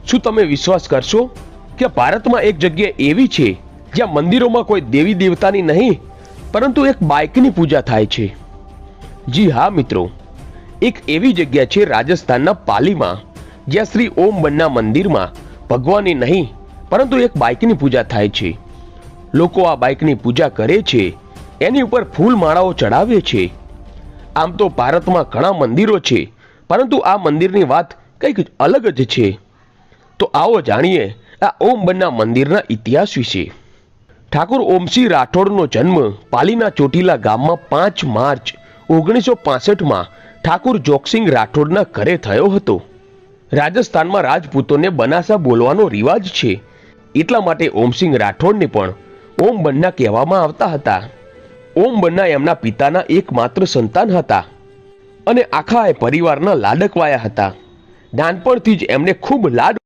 શું તમે વિશ્વાસ કરશો કે ભારતમાં એક જગ્યા એવી છે જ્યાં મંદિરોમાં કોઈ દેવી દેવતાની નહીં પરંતુ એક બાઇકની પૂજા થાય છે? જી હા મિત્રો, એક એવી જગ્યા છે રાજસ્થાનના પાલીમાં જ્યાં શ્રી ઓમ બન્ના મંદિરમાં ભગવાનની નહીં પરંતુ એક બાઇકની પૂજા થાય છે. લોકો આ બાઇકની પૂજા કરે છે, એની ઉપર ફૂલ માળાઓ ચડાવે છે. આમ તો ભારતમાં ઘણા મંદિરો છે પરંતુ આ મંદિરની વાત કંઈક અલગ જ છે. તો આવો જાણીએ આ ઓમ બન્ના મંદિરના ઇતિહાસ વિશે. ઠાકુર ઓમસિંહ રાઠોડનો જન્મ પાલીના ચોટીલા ગામમાં 5 માર્ચ 1965માં ઠાકુર જોગસિંહ રાઠોડના ઘરે થયો હતો. રાજસ્થાનમાં રાજપૂતોને બનાસા બોલવાનો રિવાજ છે, એટલા માટે ઓમસિંહ રાઠોડને પણ ઓમ બન્ના કહેવામાં આવતા હતા. ઓમ બન્ના એમના પિતાના એકમાત્ર સંતાન હતા અને આખા પરિવારના લાડકવાયા હતા. નાનપણથી જ એમને ખૂબ લાડ